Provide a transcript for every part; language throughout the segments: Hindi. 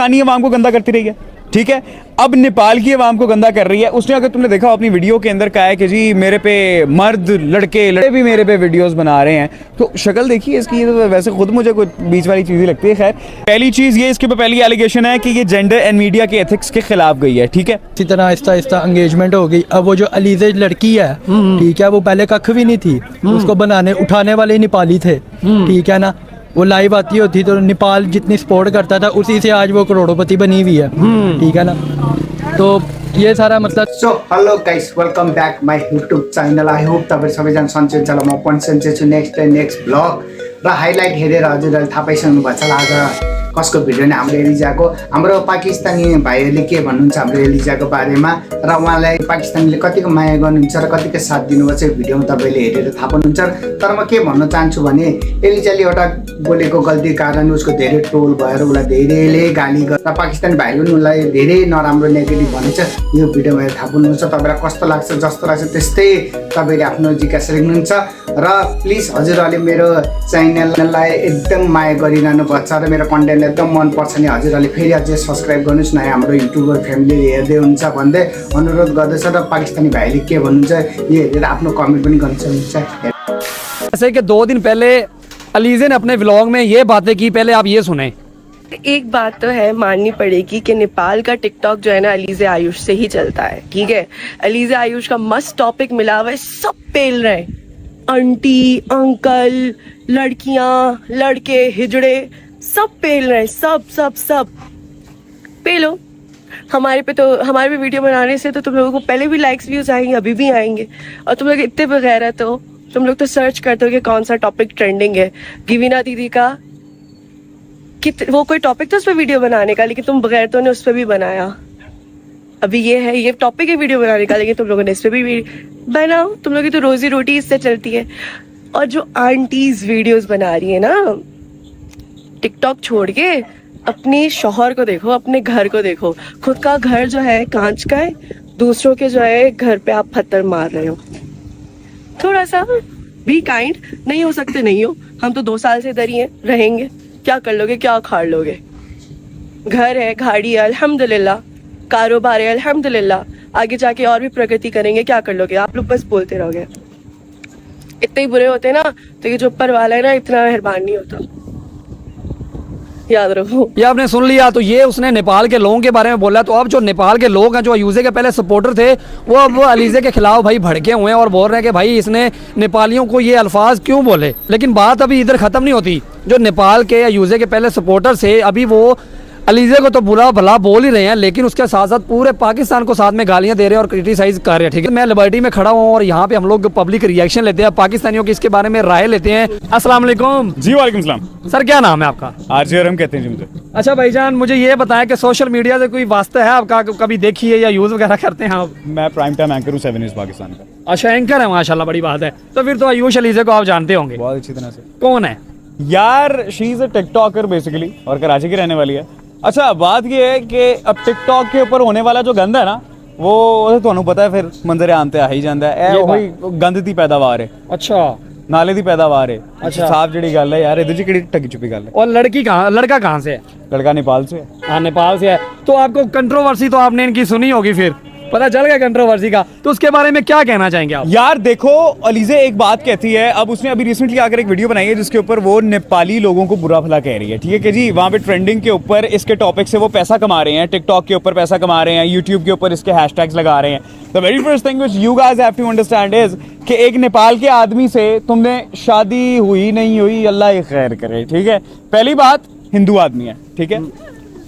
पाकिस्तानी अवाम को गंदा करती रही है, ठीक है। अब नेपाल की अवाम को गंदा कर रही है। उसने, अगर तुमने देखा अपनी वीडियो के अंदर, कहा है कि जी मेरे पे मर्द लड़के भी मेरे पे वीडियोस बना रहे हैं। तो शक्ल देखिए इसकी, तो वैसे खुद मुझे कोई बीच वाली चीज़ ही लगती है। खैर, पहली चीज़ ये, इसके ऊपर पहली एलिगेशन है कि ये जेंडर एंड मीडिया के एथिक्स के खिलाफ गई है, ठीक है। इसी तरह आहिस्ता आहिस्ता एंगेजमेंट हो गई। अब वो जो अलीज़े लड़की है, ठीक है, वो पहले कख भी नहीं थी, उसको बनाने उठाने वाले नेपाली थे, ठीक है ना। वो लाइव आती होती तो नेपाल जितनी सपोर्ट करता था, उसी से आज वो करोड़पति बनी हुई है, ठीक है ना। तो ये सारा मतलब। So hello guys, welcome back my YouTube channel. I hope तपाईँ सबैजना सन्चै हुन्छ होला। म पनि सन्चै छु। नेक्स्ट ब्लग र हाइलाइट हेरेर हजुरहरूले थाहा पाइसक्नु भएको छ आज कसको भिडियो नै हाम्रो एलिजाको। हाम्रो पाकिस्तानी भाइहरूले के भन्नुहुन्छ हाम्रो एलिजाको बारेमा, र उहाँलाई पाकिस्तानीले कतिको माया गर्नुहुन्छ र कतिको साथ दिनुभएको छ भिडियोमा तपाईँले हेरेर थाहा पाउनुहुन्छ। तर म के भन्न चाहन्छु भने, एलिजाले एउटा बोलेको गल्ती कारण उसको धेरै ट्रोल भएर उसलाई धेरैले गाली गरेर, पाकिस्तानी भाइले पनि उसलाई धेरै नराम्रो नेगेटिभ भनेको छ। यो भिडियोमा हेरेर थाहा पाउनुहुन्छ। तपाईँलाई कस्तो लाग्छ, जस्तो लाग्छ त्यस्तै तपाईँले आफ्नो जिज्ञासा लेख्नुहुन्छ। र प्लिज हजुरहरूले मेरो च्यानललाई एकदम माया गरिरहनु भएको छ र मेरो कन्टेन्ट एकदम मनपर्छ नि हजुरहरूले फेरि अझै सब्सक्राइब गर्नुहोस् न। हाम्रो युट्युबर फ्यामिलीले हेर्दै हुन्छ भन्दै अनुरोध गर्दैछ। र पाकिस्तानी भाइले के भन्नुहुन्छ यो हेरेर आफ्नो कमेन्ट पनि गर्न सक्नुहुन्छ। जैसे कि 2 दिन पहले अलीज़े ने अपने व्लॉग में ये बातें की, पहले आप ये सुने। एक बात तो है माननी पड़ेगी कि नेपाल का टिकटॉक जो है ना अलीज़े आयुष से ही चलता है, ठीक है। अलीज़े आयुष का मस्त टॉपिक मिला हुआ है, सब पेल रहे हैं, आंटी अंकल लड़कियां लड़के हिजड़े सब पेल रहे हैं, सब सब सब पेलो। हमारे भी वीडियो बनाने से तो तुम लोगों को पहले भी लाइक्स व्यूज आएंगे, अभी भी आएंगे। और तुम लोग इतने बगैरत हो, तुम लोग तो सर्च करते हो कि कौन सा टॉपिक ट्रेंडिंग है। गिविना दीदी का वो कोई टॉपिक था उस पर वीडियो बनाने का, लेकिन तुम बगैरतों ने उस पर भी बनाया। अभी ये टॉपिक है वीडियो बनाने का, लेकिन तुम लोगों ने इस पर भी बनाओ। तुम लोगों की तो रोजी रोटी इससे चलती है। और जो आंटीज वीडियोस बना रही है ना, टिकटॉक छोड़ के अपने शौहर को देखो, अपने घर को देखो। खुद का घर जो है कांच का है, दूसरों के जो है घर पे आप पत्थर मार रहे हो। थोड़ा सा बी काइंड। नहीं हो सकते नहीं हो, हम तो 2 साल से इधर ही हैं, रहेंगे। क्या कर लोगे, क्या उखाड़ लोगे? घर है, गाड़ी है अल्हम्दुलिल्लाह, कारोबार है अल्हम्दुलिल्लाह, आगे जाके और भी प्रगति करेंगे। क्या कर लोगे? आप लोग बस बोलते रहोगे। इतने ही बुरे होते ना तो ये जो ऊपर वाला है ना इतना मेहरबान नहीं होता, याद रखो। ये आपने सुन लिया। तो ये उसने नेपाल के लोगों के बारे में बोला। तो अब जो नेपाल के लोग हैं, जो अयूजे के पहले सपोर्टर थे, वो अब वो अलीज़े के खिलाफ भाई भड़के हुए हैं और बोल रहे हैं कि भाई इसने नेपालियों को ये अल्फाज क्यों बोले। लेकिन बात अभी इधर ख़त्म नहीं होती। जो नेपाल के अयूजे के पहले सपोर्टर थे, अभी वो अलीज़े को तो बुरा भला बोल ही रहे हैं, लेकिन उसके साथ साथ पूरे पाकिस्तान को साथ में गालियां दे रहे हैं और क्रिटिसाइज कर रहे हैं, ठीक है। मैं लिबर्टी में खड़ा हूँ और यहाँ पे हम लोग पब्लिक रिएक्शन लेते हैं, पाकिस्तानियों की इसके बारे में राय लेते हैं। अस्सलाम वालेकुम जी वालेकुम सलाम। सर, क्या नाम है आपका? आरजे अरम कहते हैं जी मुझे। अच्छा भाईजान, मुझे ये बताएं कि सोशल मीडिया से कोई वास्ता है आपका? कभी देखी है या यूज वगैरह करते हैं आप? मैं प्राइम टाइम एंकर हूँ 7 न्यूज़ पाकिस्तान का। अच्छा, एंकर है, माशाल्लाह, बड़ी बात है। तो फिर तो आयुष अलीज़े को आप जानते होंगे बहुत अच्छी तरह से। कौन है यार, she is a TikToker basically, और कराची की रहने वाली है। अच्छा, बात ये है कि अब टिकटॉक के ऊपर होने वाला जो गंद है ना, वो तो पता है, फिर मंजरे आते आ ही जाता है। वही गंद दी पैदावार है। अच्छा, नाले दी पैदावार है। अच्छा, साफ जड़ी गल है यार, इधर जी किहड़ी टकी छुपी गल है। और लड़का कहाँ से है? लड़का नेपाल से है। हाँ, नेपाल से है। तो आपको कंट्रोवर्सी तो आपने इनकी सुनी होगी, फिर पता चल गया कंट्रोवर्सी का। तो उसके बारे में क्या कहना चाहेंगे आप? यार देखो, अलीज़े एक बात कहती है। अब उसने अभी रिसेंटली आकर एक वीडियो बनाई है जिसके ऊपर वो नेपाली लोगों को बुरा भला कह रही है, ठीक है कि जी वहाँ पे ट्रेंडिंग के ऊपर इसके टॉपिक से वो पैसा कमा रहे हैं, टिकटॉक के ऊपर पैसा कमा रहे हैं, यूट्यूब के ऊपर इसके हैशटैग्स लगा रहे हैं। The very first thing which you guys have to understand is कि एक नेपाल के आदमी से तुमने शादी हुई नहीं हुई, अल्लाह ही खैर करे, ठीक है। पहली बात, हिंदू आदमी है, ठीक है।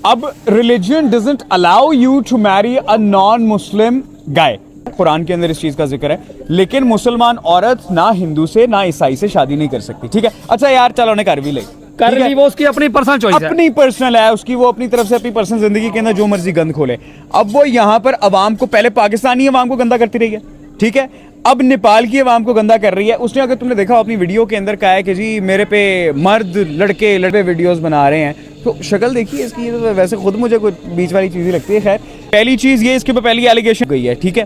अब religion doesn't allow you to marry a non Muslim guy. Quran के अंदर इस चीज का जिक्र है, लेकिन मुसलमान औरत ना हिंदू से ना ईसाई से शादी नहीं कर सकती, ठीक है। अच्छा यार, चलो उन्हें कर भी ले, कर ली, वो उसकी अपनी पर्सनल चॉइस है, अपनी पर्सनल है उसकी, वो अपनी तरफ से अपनी पर्सनल जिंदगी के अंदर जो मर्जी गंद खोले। अब वो यहाँ पर अवाम को, पहले पाकिस्तानी अवाम को गंदा करती रही है, ठीक है। अब नेपाल की अवाम को गंदा कर रही है। उसने, अगर तुमने देखा अपनी वीडियो के अंदर, कहा है कि जी मेरे पे मर्द लड़के वीडियोस बना रहे हैं। तो शक्ल देखिए इसकी, तो वैसे खुद मुझे कोई बीच वाली चीज़ ही लगती है। खैर, पहली चीज़ ये, इसके ऊपर पहली एलिगेशन गई है, ठीक है।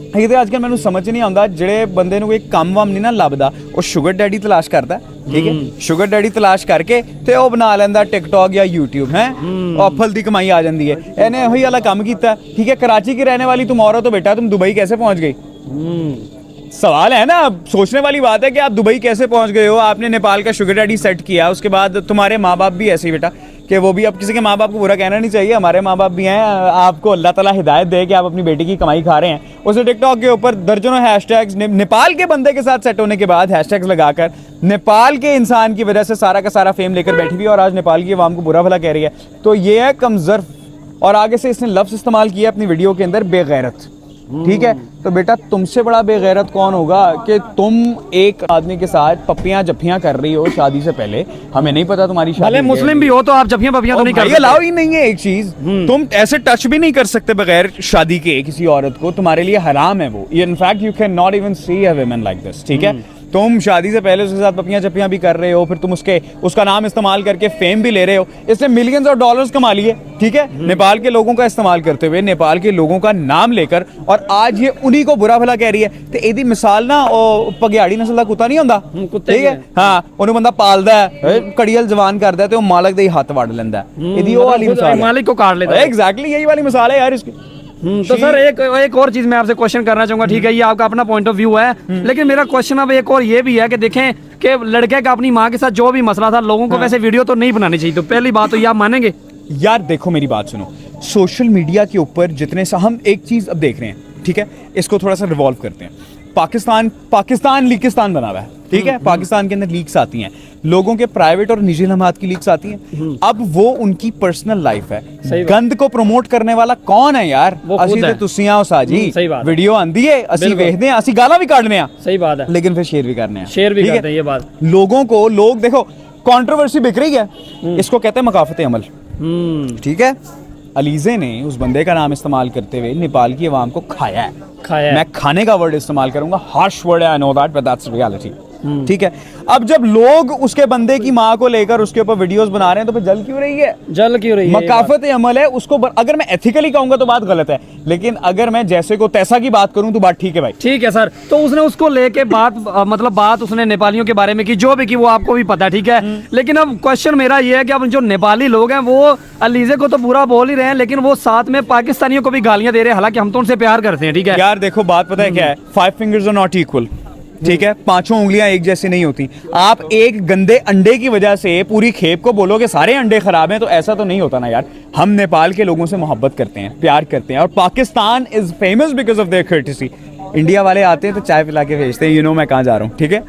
ਇਹ ਤੇ ਅੱਜਕੱਲ ਮੈਨੂੰ ਸਮਝ ਨਹੀਂ ਆਉਂਦਾ ਜਿਹੜੇ ਬੰਦੇ ਨੂੰ ਕੋਈ ਕੰਮ ਵਾਮ ਨਹੀਂ ਨਾ ਲੱਭਦਾ ਉਹ ਸ਼ੂਗਰ ਡੈਡੀ ਤਲਾਸ਼ ਕਰਦਾ ਠੀਕ ਹੈ ਸ਼ੂਗਰ ਡੈਡੀ ਤਲਾਸ਼ ਕਰਕੇ ਤੇ ਉਹ ਬਣਾ ਲੈਂਦਾ ਟਿਕਟੌਕ ਜਾਂ YouTube ਹੈ ਔਫਲ ਦੀ ਕਮਾਈ ਆ ਜਾਂਦੀ ਹੈ ਇਹਨੇ ਉਹੀ ਵਾਲਾ ਕੰਮ ਕੀਤਾ ठीक है कराची की रहने वाली तुम औरत हो बेटा तुम दुबई कैसे पहुंच गई सवाल है ना सोचने वाली बात है कि आप दुबई कैसे पहुंच गए हो आपने नेपाल का शुगर डैडी सेट किया उसके बाद तुम्हारे माँ बाप भी ऐसे ही बेटा कि वो भी अब किसी के माँ बाप को बुरा कहना नहीं चाहिए हमारे माँ बाप भी हैं आपको अल्लाह ताला हिदायत दे कि आप अपनी बेटी की कमाई खा रहे हैं उसने टिकटॉक के ऊपर दर्जनों हैशटैग्स नेपाल के बंदे के साथ सेट होने के बाद हैशटैग्स लगाकर नेपाल के इंसान की वजह से सारा का सारा फेम लेकर बैठी हुई और आज नेपाल की आवाम को बुरा भला कह रही है तो ये है कमजोर और आगे से इसने लफ्ज इस्तेमाल किया अपनी वीडियो के अंदर बेगैरत ठीक है तो बेटा तुमसे बड़ा बेगैरत कौन होगा कि तुम एक आदमी के साथ पप्पियां जफ्फियां कर रही हो शादी से पहले हमें नहीं पता तुम्हारी शादी भले मुस्लिम भी हो तो आप जफ्फियां पफ्फियां तो नहीं कर भाई अलाउ ही नहीं है एक चीज तुम ऐसे टच भी नहीं कर सकते बगैर शादी के किसी औरत को तुम्हारे लिए हराम है वो in fact you can not even see a woman like this ठीक है तुम शादी से पहले उसके साथ पपियां चपियां भी कर रहे हो फिर तुम उसका नाम इस्तेमाल करके फेम भी ले रहे हो इसने मिलियंस ऑफ डॉलर्स कमा लिए ठीक है नेपाल के लोगों का इस्तेमाल करते हुए नेपाल के लोगों का नाम लेकर और आज ये उन्हीं को बुरा भला कह रही है तो ਇਹਦੀ ਮਿਸਾਲ ਨਾ ਉਹ ਪਗਿਆੜੀ ਨਸਲ ਦਾ ਕੁੱਤਾ ਨਹੀਂ ਹੁੰਦਾ ਠੀਕ ਹੈ ਹਾਂ ਉਹਨੂੰ ਬੰਦਾ ਪਾਲਦਾ ਹੈ ਕੜੀਅਲ ਜਵਾਨ ਕਰਦਾ ਤੇ ਉਹ ਮਾਲਕ ਦੇ ਹੀ ਹੱਥ ਵੜ ਲੈਂਦਾ ਇਹਦੀ ਉਹ ਵਾਲੀ ਮਿਸਾਲ ਹੈ मालिक को काट लेता है एग्जैक्टली यही वाली मिसाल है यार इसकी तो सर एक और चीज मैं आपसे क्वेश्चन करना चाहूंगा ठीक है ये आपका अपना पॉइंट ऑफ व्यू है लेकिन मेरा क्वेश्चन अब एक और ये भी है कि देखें कि लड़के का अपनी माँ के साथ जो भी मसला था लोगों को वैसे वीडियो तो नहीं बनानी चाहिए तो पहली बात तो ये आप मानेंगे यार देखो मेरी बात सुनो सोशल मीडिया के ऊपर जितने सा हम एक चीज अब देख रहे हैं ठीक है इसको थोड़ा सा रिवॉल्व करते हैं पाकिस्तान लीकिस्तान बना हुआ है ठीक है पाकिस्तान के अंदर लीक्स आती हैं लोगों के प्राइवेट और निजी लम्हात की लीक्स आती हैं अब वो उनकी पर्सनल लाइफ है गंद को प्रमोट करने वाला कौन है यार ਅਸੀਂ ਤੇ ਤੁਸੀਂ ਆ ਸਾਜੀ ਵੀਡੀਓ ਆਂਦੀ ਹੈ ਅਸੀਂ ਵੇਖਦੇ ਆ ਅਸੀਂ ਗਾਲਾਂ ਵੀ ਕੱਢਨੇ ਆ सही बात है लेकिन फिर शेयर भी करने हैं शेयर भी करते हैं ये बात लोगों को लोग देखो कंट्रोवर्सी बिक रही है इसको कहते हैं मकाफत अमल ठीक है अलीजे ने उस बंदे का नाम इस्तेमाल करते हुए नेपाल की आवाम को खाया है मैं खाने का वर्ड इस्तेमाल करूंगा हार्श वर्ड है I know that but that's reality ठीक है अब जब लोग उसके बंदे की माँ को लेकर उसके ऊपर वीडियोस बना रहे हैं तो फिर जल क्यों रही है जल क्यों रही है मकाफत अमल है उसको अगर मैं एथिकली कहूंगा तो बात गलत है लेकिन अगर मैं जैसे को तैसा की बात करूं तो बात ठीक है भाई ठीक है सर तो उसने उसको लेके बात उसने नेपालियों के बारे में की जो भी की वो आपको भी पता है ठीक है लेकिन अब क्वेश्चन मेरा ये है कि अब जो नेपाली लोग हैं वो अलीजे को तो बुरा बोल ही रहे हैं लेकिन वो साथ में पाकिस्तानियों को भी गालियां दे रहे हैं हालांकि हम तो उनसे प्यार करते हैं ठीक है यार देखो बात पता है क्या है 5 फिंगर्स आर नॉट इक्वल ठीक है पांचों उंगलियां एक जैसी नहीं होती आप एक गंदे अंडे की वजह से पूरी खेप को बोलोगे सारे अंडे खराब हैं तो ऐसा तो नहीं होता ना यार हम नेपाल के लोगों से मोहब्बत करते हैं प्यार करते हैं और Pakistan is famous because of their courtesy India वाले आते हैं तो चाय पिला के भेजते हैं यू नो मैं कहाँ जा रहा हूँ ठीक है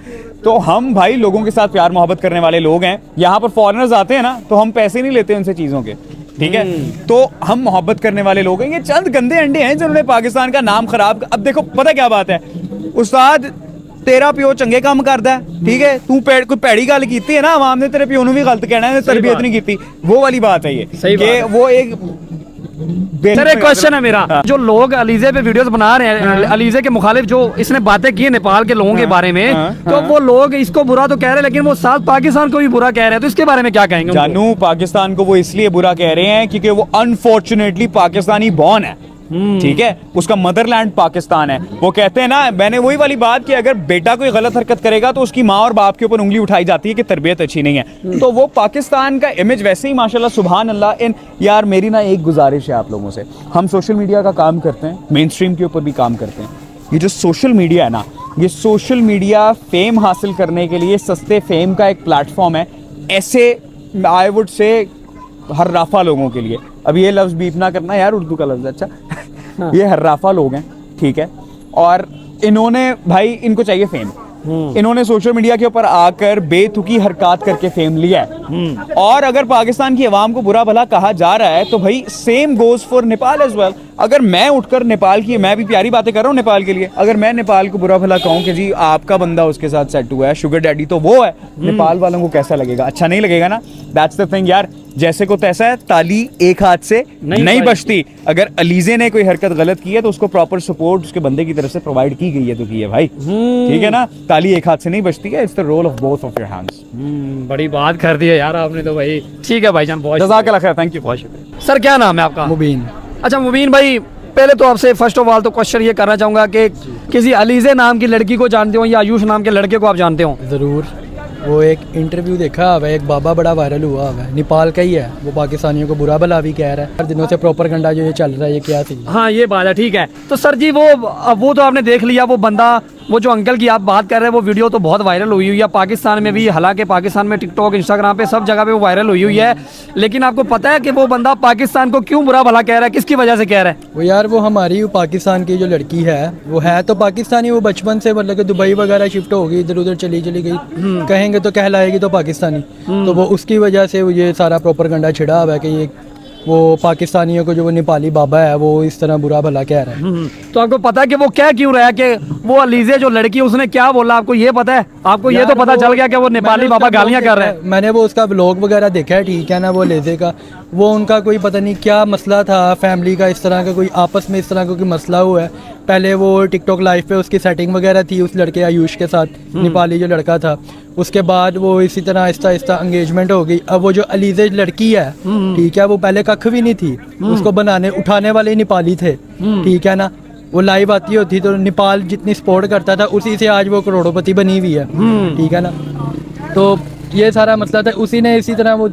तो हम भाई लोगों के साथ प्यार मोहब्बत करने वाले लोग हैं यहाँ पर फॉरेनर्स आते हैं ना तो हम पैसे नहीं लेते उनसे चीजों के ठीक है तो हम मोहब्बत करने वाले लोग हैं ये चंद गंदे अंडे हैं जिन्होंने पाकिस्तान का नाम खराब अब देखो पता क्या बात है उस्ताद तेरा प्यो चंगे काम करता है ठीक है तू कोई पैड़ी गल की है ना आवाम ने तेरे प्यो भी गलत कहना है तरबियत नहीं की वो वाली बात है ये कि वो एक सर एक क्वेश्चन है मेरा जो लोग अलीजे पे वीडियोस बना रहे हैं अलीजे के मुखालिफ जो इसने बातें की है नेपाल के लोगों के बारे में तो वो लोग इसको बुरा तो कह रहे हैं लेकिन वो साथ पाकिस्तान को भी बुरा कह रहे हैं तो इसके बारे में क्या कहेंगे जानू पाकिस्तान को वो इसलिए बुरा कह रहे हैं क्योंकि वो अनफॉर्चुनेटली पाकिस्तानी बॉर्न है ठीक है उसका मदरलैंड पाकिस्तान है वो कहते हैं ना मैंने वही वाली बात कि अगर बेटा कोई गलत हरकत करेगा तो उसकी माँ और बाप के ऊपर उंगली उठाई जाती है कि तरबियत अच्छी नहीं है तो वो पाकिस्तान का इमेज वैसे ही माशाल्लाह सुभान अल्लाह इन यार मेरी ना एक गुजारिश है आप लोगों से हम सोशल मीडिया का काम करते हैं मेन स्ट्रीम के ऊपर भी काम करते हैं ये जो सोशल मीडिया है ना ये सोशल मीडिया फेम हासिल करने के लिए सस्ते फेम का एक प्लेटफॉर्म है ऐसे आई वुड से हर्राफा लोगों के लिए अब ये लफ्ज़ बीप ना करना यार उर्दू का लफ्ज़ अच्छा ये हर्राफा लोग हैं ठीक है और इन्होंने भाई इनको चाहिए फेम इन्होंने सोशल मीडिया के ऊपर आकर बेतुकी हरकत करके फेम लिया है और अगर पाकिस्तान की आवाम को बुरा भला कहा जा रहा है तो भाई same goes for Nepal as well अगर मैं उठकर नेपाल की मैं भी प्यारी बातें कर रहा हूँ नेपाल के लिए अगर मैं नेपाल को बुरा भला कहूँ कि जी आपका बंदा उसके साथ सेट हुआ है शुगर डैडी तो वो है नेपाल वालों को कैसा लगेगा अच्छा नहीं लगेगा ना दैट्स द थिंग यार जैसे को तैसा है ताली एक हाथ से नहीं बजती अगर अलीजे ने कोई हरकत गलत की है तो उसको प्रॉपर सपोर्ट उसके बंदे की तरफ से प्रोवाइड की गई है तो की है भाई ठीक है ना ताली एक हाथ से नहीं बजती है it's the role of both of your hands बड़ी बात कर दी है यार आपने तो भाई ठीक है भाईजान बहुत जज़ाकल्लाह खैर थैंक यू बहुत शुक्रिया सर क्या नाम है आपका मुबीन अच्छा मुबीन भाई पहले तो आपसे फर्स्ट ऑफ ऑल तो क्वेश्चन ये करना चाहूँगा कि किसी अलीज़े नाम की लड़की को जानते हो या आयुष नाम के लड़के को आप जानते हो? ज़रूर, वो एक इंटरव्यू देखा हुआ है, एक बाबा बड़ा वायरल हुआ हुआ है, नेपाल का ही है, वो पाकिस्तानियों को बुरा भला भी कह रहा है। हर दिनों से प्रॉपर गंडा जो ये चल रहा है, ये क्या थी? हाँ ये बात है, ठीक है। तो सर जी वो तो आपने देख लिया, वो बंदा, वो जो अंकल की आप बात कर रहे हैं, वो वीडियो तो बहुत वायरल हुई है पाकिस्तान में भी, हालांकि पाकिस्तान में टिकटॉक, इंस्टाग्राम पे सब जगह पे वो वायरल हुई है। लेकिन आपको पता है कि वो बंदा पाकिस्तान को क्यों बुरा भला कह रहा है, किसकी वजह से कह रहा है? वो यार, वो हमारी पाकिस्तान की जो लड़की है, वो है तो पाकिस्तानी, वो बचपन से मतलब कि दुबई वगैरह शिफ्ट हो गई, इधर उधर चली गई, कहेंगे तो कहलाएगी तो पाकिस्तानी। तो वो उसकी वजह से वो ये सारा प्रोपेगेंडा छिड़ा हुआ है कि ये वो पाकिस्तानियों को जो वो नेपाली बाबा है वो इस तरह बुरा भला कह रहा है। तो आपको पता है कि वो क्या क्यों रहा है, कि वो अलीज़े जो लड़की है उसने क्या बोला, आपको ये पता है? आपको ये तो पता चल गया कि वो नेपाली बाबा गालियां कर रहे हैं। मैंने वो उसका व्लॉग वगैरह देखा है, ठीक है ना, वो लेजे का, वो उनका कोई पता नहीं क्या मसला था फैमिली का, इस तरह का कोई आपस में इस तरह का कोई मसला हुआ है। पहले वो टिकटॉक लाइव पे उसकी सेटिंग वगैरह थी उस लड़के आयुष के साथ, नेपाली जो लड़का था। उसके बाद वो इसी तरह आहिस्ता आहिस्ता एंगेजमेंट हो गई। अब वो जो अलीजे लड़की है, ठीक है, वो पहले कख भी नहीं थी, उसको बनाने उठाने वाले नेपाली थे, ठीक है ना। वो लाइव आती होती तो नेपाल जितनी सपोर्ट करता था, उसी से आज वो करोड़पति बनी हुई है, ठीक है ना। तो ये सारा मसला था, उसी ने इसी तरह वो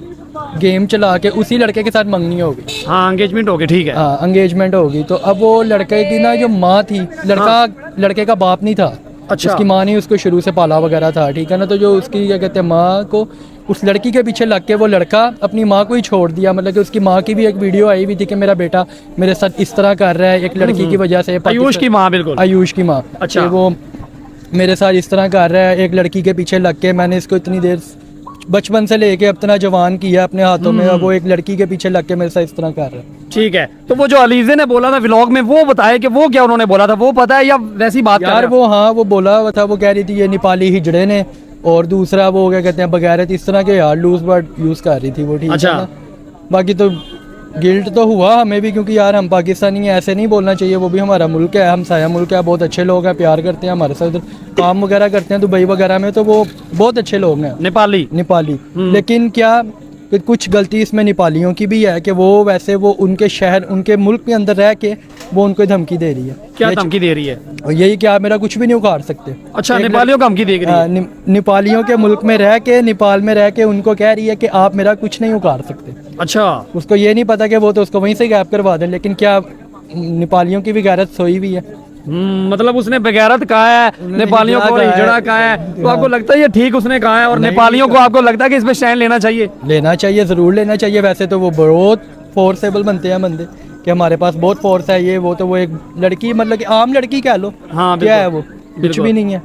गेम चला के उसी लड़के के साथ मंगनी हो गई। हाँ एंगेजमेंट हो गई, ठीक है। हाँ एंगेजमेंट हो गई। तो अब वो लड़के की ना जो माँ थी, लड़के का बाप नहीं था, अच्छा। उसकी माँ ने उसको शुरू से पाला वगैरह था, ठीक है ना। तो जो उसकी क्या कहते हैं माँ को, उस लड़की के पीछे लग के वो लड़का अपनी माँ को ही छोड़ दिया। मतलब कि उसकी माँ की भी एक वीडियो आई हुई थी कि मेरा बेटा मेरे साथ इस तरह कर रहा है एक लड़की की वजह से। आयुष की माँ, बिल्कुल आयुष की माँ, अच्छा। कि वो मेरे साथ इस तरह कर रहा है एक लड़की के पीछे लग के, मैंने इसको इतनी देर बचपन से लेके अब इतना जवान किया अपने हाथों में, अब वो एक लड़की के पीछे लग के मेरे साथ इस तरह कर रहा है। ठीक है। तो वो जो अलीज़े ने बोला था व्लॉग में, वो बताए कि वो क्या उन्होंने बोला था, वो पता है या वैसी बात कर रहे यार हैं? वो हाँ वो बोला हुआ था, वो कह रही थी ये नेपाली हिजड़े ने, और दूसरा वो क्या कहते हैं बगैरत, इस तरह के यार लूज वर्ड यूज कर रही थी वो, ठीक अच्छा। है ना। बाकी तो गिल्ट तो हुआ हमें भी, क्योंकि यार हम पाकिस्तानी हैं, ऐसे नहीं बोलना चाहिए, वो भी हमारा मुल्क है, हम साया मुल्क है, बहुत अच्छे लोग हैं, प्यार करते हैं, हमारे साथ इधर काम वगैरह करते हैं दुबई वगैरह में, तो वो बहुत अच्छे लोग हैं नेपाली। लेकिन क्या कि कुछ गलती इसमें नेपालियों की भी है कि वो वैसे वो उनके शहर उनके मुल्क के अंदर रह के वो उनको धमकी दे रही है। क्या धमकी दे रही है? और यही क्या मेरा कुछ भी नहीं उखाड़ सकते। अच्छा, नेपालियों को धमकी दे रही है? नेपालियों के मुल्क में रह के, नेपाल में रह के उनको कह रही है कि आप मेरा कुछ नहीं उखाड़ सकते। अच्छा। उसको ये नहीं पता कि वो तो उसको वहीं से गैप करवा दें, लेकिन क्या नेपालियों की भी गैरत सोई हुई है। मतलब उसने बेगैरत कहा है, नेपालियों को हिजड़ा कहा है, तो आपको लगता है ये ठीक उसने कहा है? और नेपालियों को आपको लगता है कि इस पे स्टैंड लेना चाहिए? लेना चाहिए, जरूर लेना चाहिए। वैसे तो वो बहुत फोर्सेबल बनते हैं बंदे कि हमारे पास बहुत फोर्स है, ये वो, तो वो एक लड़की मतलब कि आम लड़की कह लो, हाँ, क्या है वो, कुछ भी नहीं है।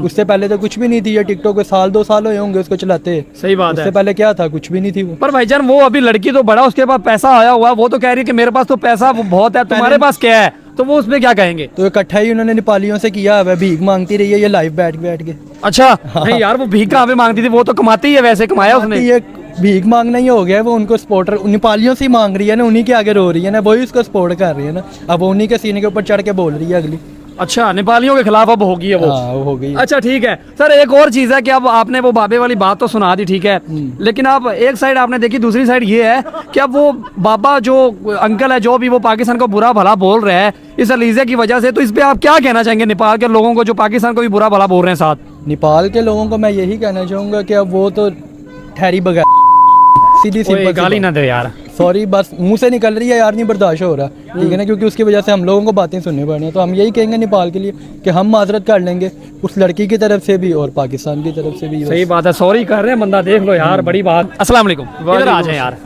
उससे पहले तो कुछ भी नहीं थी, ये टिकटॉक को 1-2 साल हुए होंगे उसको चलाते। सही बात है। उससे पहले क्या था, कुछ भी नहीं थी वो। पर भाईजान वो अभी लड़की तो बड़ा, उसके पास पैसा आया हुआ, वो तो कह रही है कि मेरे पास तो पैसा बहुत है, तुम्हारे पास क्या है? तो वो उसमें क्या कहेंगे? तो इकट्ठा ही उन्होंने नेपालियों से किया है, भीख मांगती रही है ये लाइव बैठ के। अच्छा। नहीं यार, वो भीख कहाँ पे मांगती थी, वो तो कमाती ही है, वैसे कमाया उसने। ये भीख मांगना ही हो गया, वो उनको सपोर्टर नेपालियों से ही मांग रही है ना, उन्हीं के आगे रो रही है ना, वही उसको सपोर्ट कर रही है ना, अब उन्हीं के सीने के ऊपर चढ़ के बोल रही है अगली। अच्छा, नेपालियों के खिलाफ अब होगी है वो? हाँ, वो हो गई। अच्छा ठीक है सर, एक और चीज है कि अब आपने वो बाबे वाली बात तो सुना दी, ठीक है, लेकिन अब एक साइड आपने देखी, दूसरी साइड ये है कि अब वो बाबा जो अंकल है, जो भी वो पाकिस्तान को बुरा भला बोल रहे हैं इस अलीज़े की वजह से, तो इस पे आप क्या कहना चाहेंगे नेपाल के लोगों को जो पाकिस्तान को भी बुरा भला बोल रहे हैं साथ? नेपाल के लोगों को मैं यही कहना चाहूंगा कि अब वो तो ठहरी बगैर सीधी सी गाली ना दे यार, सॉरी, बस मुंह से निकल रही है यार, नहीं बर्दाश्त हो रहा, ठीक है ना, क्योंकि उसकी वजह से हम लोगों को बातें सुननी पड़ रही हैं। तो हम यही कहेंगे नेपाल के लिए कि हम माजरत कर लेंगे उस लड़की की तरफ से भी और पाकिस्तान की तरफ से भी। सही बात है, सॉरी कर रहे हैं बंदा, देख लो यार, बड़ी बात। अस्सलाम वालेकुम, इधर आ जाए यार।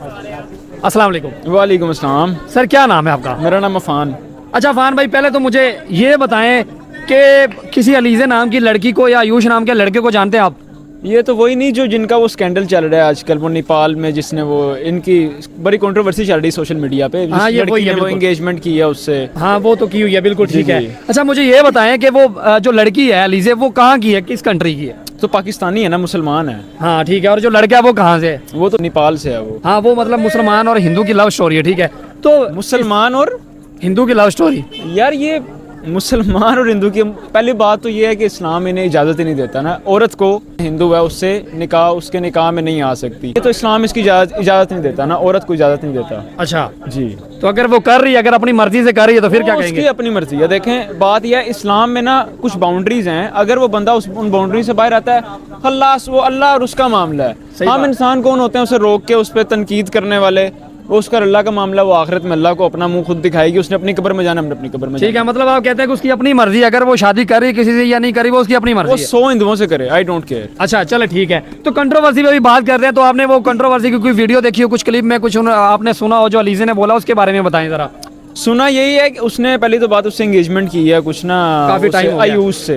अस्सलाम वालेकुम। वालेकुम अस्सलाम। सर क्या नाम है आपका? मेरा नाम अफान। अच्छा अफान भाई, पहले तो मुझे ये बताएं कि किसी अलीज़े नाम की लड़की को या आयुष नाम के लड़के को जानते हैं आप? ये तो वही नहीं जो जिनका वो स्कैंडल चल रहा है आजकल, वो नेपाल में, जिसने वो इनकी बड़ी कंट्रोवर्सी चल रही है सोशल मीडिया पे। हाँ, ये वही है, वो एंगेजमेंट की है उससे। हाँ वो तो की हुई है, बिल्कुल ठीक है। जी। अच्छा मुझे ये बताएं कि वो जो लड़की है अलीज़े, वो कहाँ की है, किस कंट्री की है? तो पाकिस्तानी है ना, मुसलमान है। हाँ ठीक है। और जो लड़का है वो कहाँ से है? वो तो नेपाल से है वो। हाँ वो मतलब मुसलमान और हिंदू की लव स्टोरी है, ठीक है। तो मुसलमान और हिंदू की लव स्टोरी। यार ये मुसलमान और हिंदू की पहली बात तो ये है कि इस्लाम इन्हें इजाज़त ही नहीं देता ना, औरत को हिंदू है उससे निकाह, उसके निकाह में नहीं आ सकती, ये तो इस्लाम इसकी इजाज़त नहीं देता ना, औरत को इजाज़त नहीं देता। अच्छा, जी, तो अगर वो कर रही है, अगर अपनी मर्जी से कर रही है तो फिर क्या उसकी कहेंगे? अपनी मर्जी है। देखें बात यह है, इस्लाम में ना कुछ बाउंड्रीज हैं, अगर वो बंदा उन बाउंड्री से बाहर आता है, खल्लास, वो अल्लाह और उसका मामला है। हम इंसान कौन होते हैं उसे रोक के उस पर तनकीद करने वाले? वो उसका अल्लाह का मामला, वो आखिरत में अल्लाह को अपना मुंह खुद दिखाएगी, उसने अपनी कब्र में जाना, हमने अपनी कब्र में ठीक है, मतलब आप कहते हैं कि उसकी अपनी मर्जी, अगर वो शादी कर रही है किसी से या नहीं करी, वो उसकी अपनी वो मर्जी है। 100 हिंदुओं से करे, आई डोंट केयर। अच्छा चलो ठीक है, तो कंट्रोवर्सी पे भी बात कर रहे हैं, तो आपने वो कंट्रोवर्सी की कोई वीडियो देखी हो, कुछ क्लिप में कुछ आपने सुना हो जो अलीज़े ने बोला, उसके बारे में बताएं जरा। सुना यही है कि उसने पहली तो बात उससे एंगेजमेंट की है कुछ ना, काफी टाइम हो गया। आयुष से।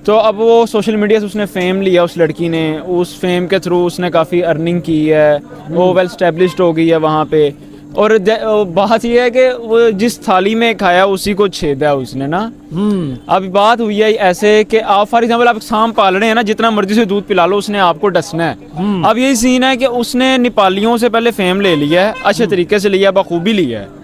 तो अब वो सोशल मीडिया से उसने फेम लिया, उस लड़की ने, उस फेम के थ्रू उसने काफ़ी अर्निंग की है, वो वेल स्टैब्लिश्ड हो गई है वहाँ पे। और बात यह है कि वो जिस थाली में खाया उसी को छेदा उसने ना। अब बात हुई है ऐसे कि आप फॉर एग्जाम्पल आप सांप पाल रहे हैं ना, जितना मर्जी से दूध पिला लो, उसने आपको डसना है। अब यही सीन है कि उसने नेपालियों से पहले फेम ले लिया है, अच्छे तरीके से लिया, बखूबी लिया है।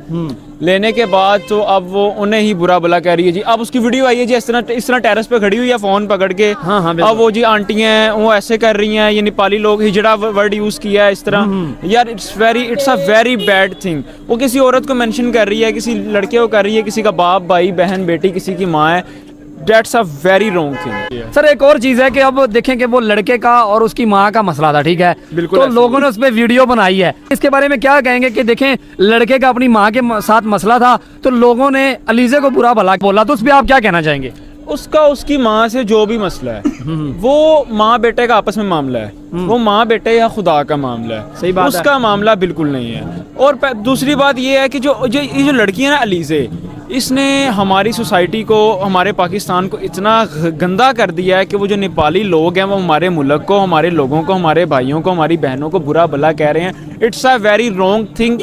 लेने के बाद तो अब वो उन्हें ही बुरा भला कह रही है जी। अब उसकी वीडियो आई है जी, इस तरह टेरेस पे खड़ी हुई है फोन पकड़ के। हाँ, अब वो जी आंटी हैं, वो ऐसे कर रही हैं, ये नेपाली लोग हिजड़ा वर्ड यूज किया है इस तरह। यार it's a very bad thing. वो किसी औरत को मेंशन कर रही है, किसी लड़के को कर रही है, किसी का बाप, भाई, बहन, बेटी, किसी की माँ है। That's a very wrong thing। Sir एक और चीज है कि अब देखें कि वो लड़के का और उसकी माँ का मसला था, ठीक है, बिल्कुल, तो ऐसे लोगों ने उस पर वीडियो बनाई है, इसके बारे में क्या कहेंगे कि देखें लड़के का अपनी माँ के साथ मसला था, तो लोगों ने अलीज़े को बुरा भला बोला, तो उस पर आप क्या कहना चाहेंगे? उसका उसकी माँ से जो भी मसला है, वो माँ बेटे का आपस में मामला है, वो माँ बेटे या खुदा का मामला है। सही बात उसका मामला बिल्कुल नहीं है। और दूसरी बात ये है कि ये जो लड़की है ना अलीज़े, इसने हमारी सोसाइटी को, हमारे पाकिस्तान को इतना गंदा कर दिया है कि वो जो नेपाली लोग हैं वो हमारे मुल्क को, हमारे लोगों को, हमारे भाइयों को, हमारी बहनों को बुरा भला कह रहे हैं। It's a very wrong thing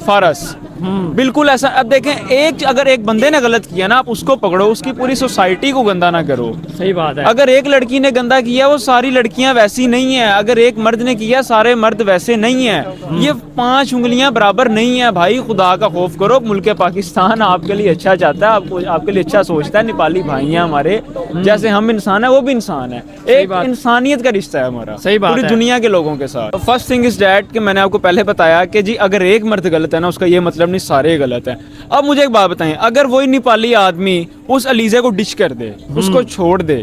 for us. बिल्कुल ऐसा। अब देखें, अगर एक बंदे ने गलत किया ना, आप उसको पकड़ो, उसकी पूरी सोसाइटी को गंदा ना करो। सही बात है। अगर एक लड़की ने गंदा किया, वो सारी लड़कियां वैसी नहीं है। अगर एक मर्द ने किया, सारे मर्द वैसे नहीं है। ये 5 उंगलियां बराबर नहीं है भाई। खुदा का खौफ करो। मुल्क पाकिस्तान आपके लिए अच्छा चाहता है, आपके लिए अच्छा सोचता है। नेपाली भाई हैं हमारे, जैसे हम इंसान है वो भी इंसान है। एक इंसानियत का रिश्ता है हमारा सही बात पूरी है। दुनिया के लोगों के साथ। फर्स्ट थिंग इज डैट कि मैंने आपको पहले बताया कि जी अगर एक मर्द गलत है ना, उसका ये मतलब नहीं सारे गलत हैं। अब मुझे एक बात बताएं, अगर वही नेपाली आदमी उस अलीज़े को डिश कर दे, उसको छोड़ दे,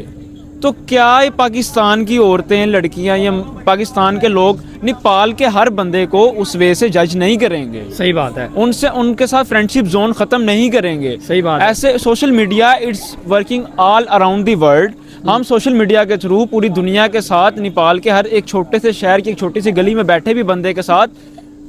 तो क्या ये पाकिस्तान की औरतें, लड़कियां या पाकिस्तान के लोग नेपाल के हर बंदे को उस वे से जज नहीं करेंगे? सही बात है। उनके साथ फ्रेंडशिप जोन खत्म नहीं करेंगे। सही बात है। ऐसे social media it's working all around the world. हम सोशल मीडिया के थ्रू पूरी दुनिया के साथ, नेपाल के हर एक छोटे से शहर की एक छोटी सी गली में बैठे भी बंदे के साथ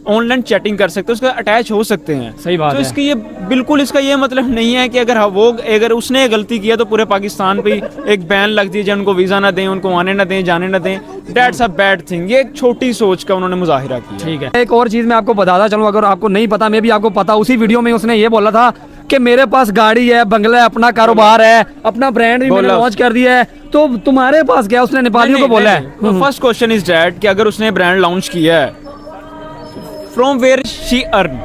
ऑनलाइन चैटिंग कर सकते हैं, उसका अटैच हो सकते हैं। सही बात तो है। इसकी ये बिल्कुल इसका ये मतलब नहीं है कि अगर उसने गलती किया तो पूरे पाकिस्तान पे एक बैन लग दीजिए, उनको वीज़ा ना दें, उनको आने ना दें, जाने ना दें। That's a bad thing. ये एक छोटी सोच का उन्होंने मुजाहिरा किया। ठीक है। एक और चीज़ मैं आपको बताता चलूँ, अगर आपको नहीं पता, मैं भी आपको पता, उसी वीडियो में उसने ये बोला था कि मेरे पास गाड़ी है, बंगला है, अपना कारोबार है, अपना ब्रांड भी मैंने लॉन्च कर दिया है, तो तुम्हारे पास क्या? उसने नेपालियों को बोला है। फर्स्ट क्वेश्चन इज दैट कि अगर उसने ब्रांड लॉन्च किया है, फ्रॉम वेयर शी अर्न,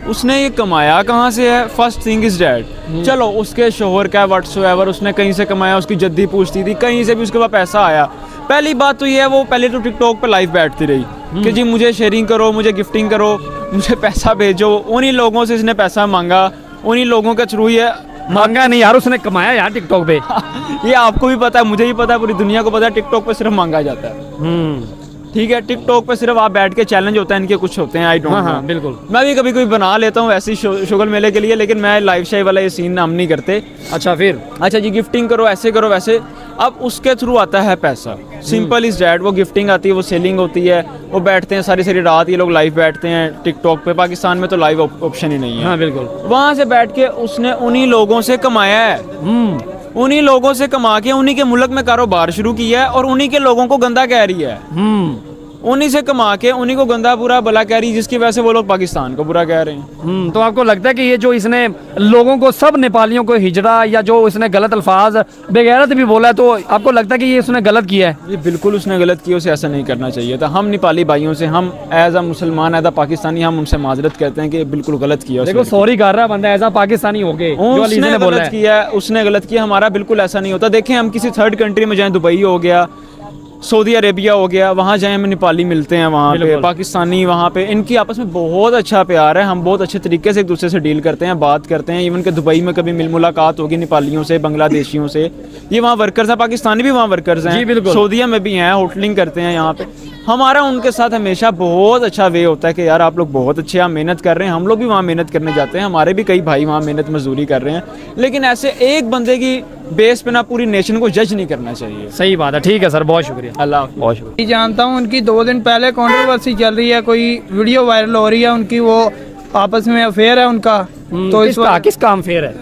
उसने ये कमाया कहाँ से है? First thing is that. चलो उसके शोहर का व्हाट्सएवर उसने कहीं से कमाया, उसकी जद्दी पूछती थी, कहीं से भी उसके पास पैसा आया। पहली बात तो ये है, वो पहले तो टिकटॉक पे लाइव बैठती रही कि जी मुझे शेयरिंग करो, मुझे गिफ्टिंग करो, मुझे पैसा भेजो। उन्हीं लोगों से इसने पैसा मांगा, उन्हीं लोगों के थ्रू ये मांगा नहीं यार, उसने कमाया यार टिकटॉक पे। ये आपको भी पता है, मुझे भी पता है, पूरी दुनिया को पता है, टिकटॉक पे सिर्फ मांगा जाता है। ठीक है, टिकटॉक पे सिर्फ आप बैठ के चैलेंज होता है, इनके कुछ होते हैं, आई डोंट नो। बिल्कुल। मैं भी कभी कभी बना लेता हूँ ऐसी शुगल मेले के लिए, लेकिन मैं लाइव शाही वाला ये सीन हम नहीं करते। अच्छा फिर? अच्छा जी, गिफ्टिंग करो, ऐसे करो, वैसे। अब उसके थ्रू आता है पैसा। Simple is that. वो गिफ्टिंग आती है, वो सेलिंग होती है, वो बैठते हैं सारी सारी रात, ये लोग लाइव बैठते हैं टिकटॉक पे। पाकिस्तान में तो लाइव ऑप्शन ही नहीं है। हाँ बिल्कुल। वहाँ से बैठ के उसने उन्हीं लोगों से कमाया है, उन्हीं लोगों से कमा के उन्हीं के मुल्क में कारोबार शुरू किया है, और उन्हीं के लोगों को गंदा कह रही है। उन्हीं से कमा के उन्हीं को गंदा बुरा भला कह रही है, जिसकी वजह से वो लोग पाकिस्तान को बुरा कह रहे हैं। तो आपको लगता है कि ये जो इसने लोगों को, सब नेपालियों को हिजड़ा या जो इसने गलत अल्फाज बेगैरत भी बोला है, तो आपको लगता है कि ये उसने गलत किया है? ये बिल्कुल उसने गलत किया, उसे ऐसा नहीं करना चाहिए था। हम नेपाली भाइयों से, हम एज अ मुसलमान, एज अ पाकिस्तानी, हम उनसे माजरत कहते हैं कि बिल्कुल गलत किया। देखो सॉरी कर रहा है बंदा, ऐसा पाकिस्तानी हो गए जो अलीज़े उसने ने बोला गलत है। किया, उसने गलत किया। हमारा बिल्कुल ऐसा नहीं होता। देखें, हम किसी थर्ड कंट्री में जाएं, दुबई हो गया, सऊदी अरेबिया हो गया, वहाँ जाएं हमें नेपाली मिलते हैं, वहाँ पे पाकिस्तानी, वहाँ पे इनकी आपस में बहुत अच्छा प्यार है। हम बहुत अच्छे तरीके से एक दूसरे से डील करते हैं, बात करते हैं। इवन के दुबई में कभी मुलाकात होगी नेपालियों से, बांग्लादेशियों से, ये वहाँ वर्कर्स हैं, पाकिस्तानी भी वहाँ वर्कर्स हैं, सऊदीया में भी हैं, होटलिंग करते हैं यहाँ पे। हमारा उनके साथ हमेशा बहुत अच्छा वे होता है कि यार आप लोग बहुत अच्छे, आप मेहनत कर रहे हैं, हम लोग भी वहाँ मेहनत करने जाते हैं, हमारे भी कई भाई वहाँ मेहनत मजदूरी कर रहे हैं। लेकिन ऐसे एक बंदे की बेस पे ना पूरी नेशन को जज नहीं करना चाहिए। सही बात है, ठीक है सर, बहुत शुक्रिया। अल्लाह हाफ़िज़। बहुत शुक्रिया। जानता हूँ उनकी 2 दिन पहले कंट्रोवर्सी चल रही है, कोई वीडियो वायरल हो रही है उनकी, वो आपस में अफेयर है उनका। तो किस काम फेयर है?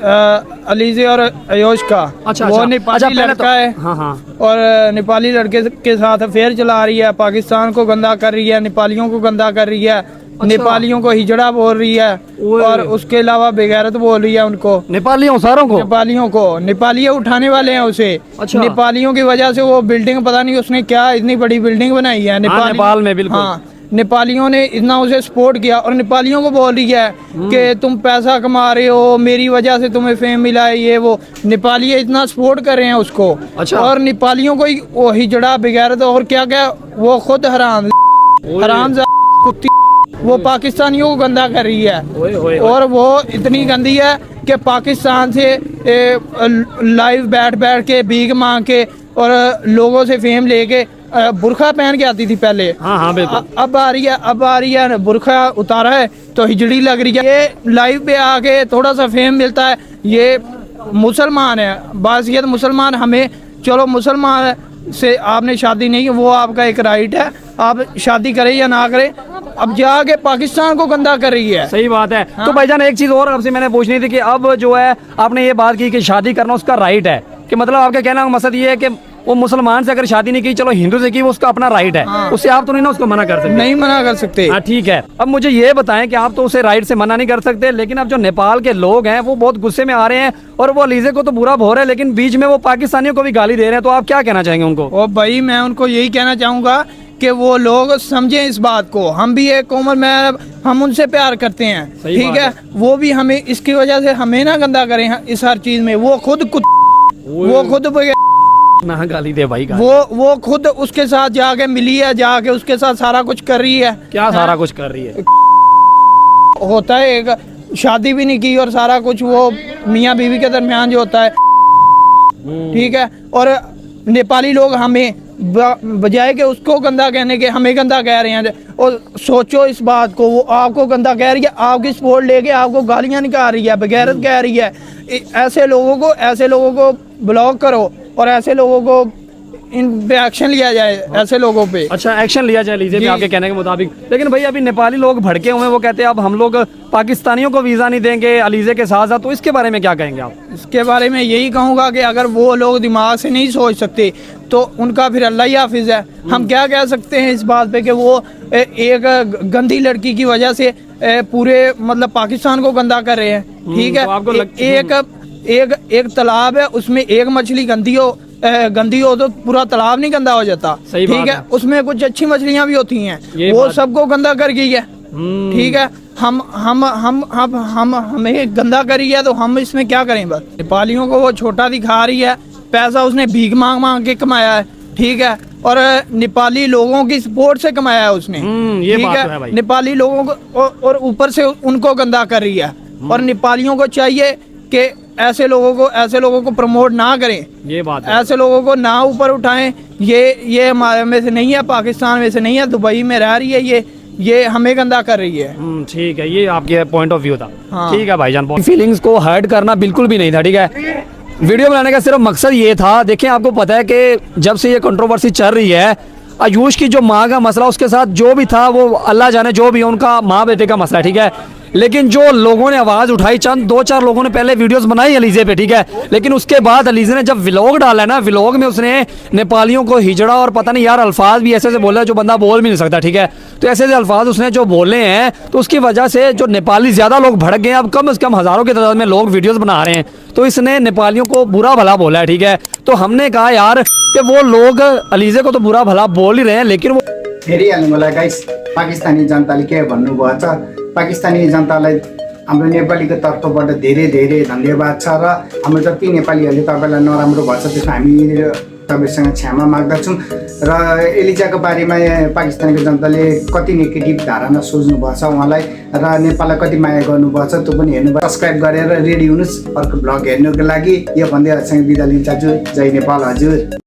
अलीज़े और आयुष का। अच्छा, वो अच्छा। नेपाली अच्छा, पहले लड़का है। हाँ हाँ। और नेपाली लड़के के साथ अफेयर चला रही है, पाकिस्तान को गंदा कर रही है, नेपालियों को गंदा कर रही है, नेपालियों को हिजड़ा बोल रही है, और उसके अलावा बेगैरत बोल रही है उनको, नेपालियों सारों को, नेपाली उठाने वाले हैं उसे। अच्छा। नेपालियों की वजह से वो बिल्डिंग, पता नहीं उसने क्या इतनी बड़ी बिल्डिंग बनाई है नेपाल में। बिल्कुल हाँ, नेपालियों ने इतना उसे सपोर्ट किया, और नेपालियों को बोल रही है कि तुम पैसा कमा रहे हो, मेरी वजह से तुम्हें फेम मिला है, ये वो। नेपाली इतना सपोर्ट कर रहे हैं उसको। अच्छा। और नेपालियों को वो हिजड़ा बेगैरत और क्या क्या, वो खुद हराम कुत्ती, वो पाकिस्तानियों को गंदा कर रही है। और वो इतनी गंदी है कि पाकिस्तान से लाइव बैठ के भीख मांग के और लोगों से फेम लेके बुरखा पहन के आती थी पहले। हाँ बिल्कुल। अब आ रही है बुरखा उतारा है तो हिजड़ी लग रही है। ये लाइव पे आके थोड़ा सा फेम मिलता है। ये मुसलमान है, बासियत मुसलमान, हमें चलो मुसलमान से आपने शादी नहीं की, वो आपका एक राइट है, आप शादी करें या ना करें। अब जाके पाकिस्तान को गंदा कर रही है। सही बात है। तो भाईजान एक चीज और आपसे मैंने पूछनी थी कि अब जो है आपने ये बात की कि शादी करना उसका राइट है, कि मतलब आपका कहना का मकसद ये है कि वो मुसलमान से अगर शादी नहीं की, चलो हिंदू से की, वो उसका अपना राइट है। उससे आप तो नहीं ना उसको मना कर सकते। नहीं मना कर सकते। हाँ ठीक है। अब मुझे ये बताएं कि आप तो उसे राइट से मना नहीं कर सकते, लेकिन अब जो नेपाल के लोग हैं वो बहुत गुस्से में आ रहे हैं और वो अलीज़े को तो बुरा भो रहे हैं, लेकिन बीच में वो पाकिस्तानियों को भी गाली दे रहे हैं। तो आप क्या कहना चाहेंगे उनको? और भाई मैं उनको यही कहना चाहूँगा कि वो लोग समझें इस बात को। हम भी एक उम्र में, हम उनसे प्यार करते हैं, ठीक है। वो भी हमें इसकी वजह से हमें ना गंदा करें इस हर चीज में। वो खुद ना गाली दे भाई, वो खुद उसके साथ जाके मिली है, जाके उसके साथ सारा कुछ कर रही है। क्या सारा कुछ कर रही है? होता है एक शादी भी नहीं की और सारा कुछ वो मियाँ बीवी के दरमियान जो होता है, ठीक है। और नेपाली लोग हमें बजाय के उसको गंदा कहने के हमें गंदा कह रहे हैं। और सोचो इस बात को, वो आपको गंदा कह रही है, आपकी सपोर्ट लेके आपको गालियां निकाल रही है, बेगैरत कह रही है। ऐसे लोगों को ब्लॉक करो और ऐसे लोगों को इन पे एक्शन लिया जाए, ऐसे लोगों पे। अच्छा, एक्शन लिया जाए लीजिए आपके कहने के मुताबिक। लेकिन भाई अभी नेपाली लोग भड़के हुए हैं, वो कहते हैं अब हम लोग पाकिस्तानियों को वीज़ा नहीं देंगे अलीज़े के साथ साथ। तो इसके बारे में क्या कहेंगे आप? इसके बारे में यही कहूँगा कि अगर वो लोग दिमाग से नहीं सोच सकते तो उनका फिर अल्लाह ही हाफिज है। हम क्या कह सकते हैं इस बात पे कि वो एक गंदी लड़की की वजह से पूरे मतलब पाकिस्तान को गंदा कर रहे हैं, ठीक है। एक तालाब है, उसमें एक मछली गंदी हो तो पूरा तालाब नहीं गंदा हो जाता, ठीक है। उसमें कुछ अच्छी मछलियां भी होती हैं, वो सबको गंदा कर गई है, ठीक है। हमें गंदा करी है तो हम इसमें क्या करें? बस नेपालियों को वो छोटा दिखा रही है, पैसा उसने भीख मांग के कमाया है, ठीक है। और नेपाली लोगों की सपोर्ट से कमाया है उसने, ठीक है। नेपाली लोगों को और ऊपर से उनको गंदा कर रही है। और नेपालियों को चाहिए कि ऐसे लोगों को प्रमोट ना करें, ये बात है। ऐसे लोगों को ना ऊपर उठाएं। ये हमारे में से नहीं है, पाकिस्तान में से नहीं है, दुबई में रह रही है, ये हमें गंदा कर रही है। ठीक है, ये आपके पॉइंट ऑफ व्यू था। हाँ। ठीक है भाईजान, फीलिंग्स को हर्ट करना बिल्कुल भी नहीं था, ठीक है। वीडियो बनाने का सिर्फ मकसद ये था, देखें आपको पता है कि जब से ये कंट्रोवर्सी चल रही है, आयुष की जो माँ का मसला, उसके साथ जो भी था वो अल्लाह जाने जो भी है, उनका माँ बेटे का मसला, ठीक है। लेकिन जो लोगों ने आवाज़ उठाई, चंद 2-4 लोगों ने पहले वीडियोस बनाई अलीज़े पे, ठीक है, लेकिन उसके बाद अलीज़े ने जब व्लॉग डाला है ना, व्लॉग में उसने नेपालियों को हिजड़ा और पता नहीं यार अल्फाज भी ऐसे बोला जो बंदा बोल भी नहीं सकता, ठीक है। तो ऐसे अल्फाज उसने जो बोले हैं, तो उसकी वजह से जो नेपाली ज़्यादा लोग भड़क गए। अब कम से कम हज़ारों की तादाद में लोग वीडियोज़ बना रहे हैं, तो इसने नेपालियों को बुरा भला बोला है, ठीक है। तो हमने कहा यार कि वो लोग अलीज़े को तो बुरा भला बोल ही रहे हैं, लेकिन वो हेरिहाल्नु मलाई गाइस, पाकिस्तानी जनताले के भन्नुभएको छ, पाकिस्तानी जनतालाई हाम्रो नेपालीको तर्फबाट धेरै धेरै धन्यवाद छ र हाम्रो जति नेपालीहरूले तपाईँलाई नराम्रो भन्छ त्यसमा हामी तपाईँसँग क्षमा माग्दछौँ र एलिजाको बारेमा पाकिस्तानको जनताले कति नेगेटिभ धारणा सोच्नुभएको छ उहाँलाई र नेपाललाई कति माया गर्नुभएको छ त्यो पनि हेर्नु। सब्सक्राइब गरेर रेडी हुनुहोस् अर्को भ्लग हेर्नुको लागि। यो भन्दै हजुरसँग बिदा लिन चाहन्छु। जय नेपाल हजुर।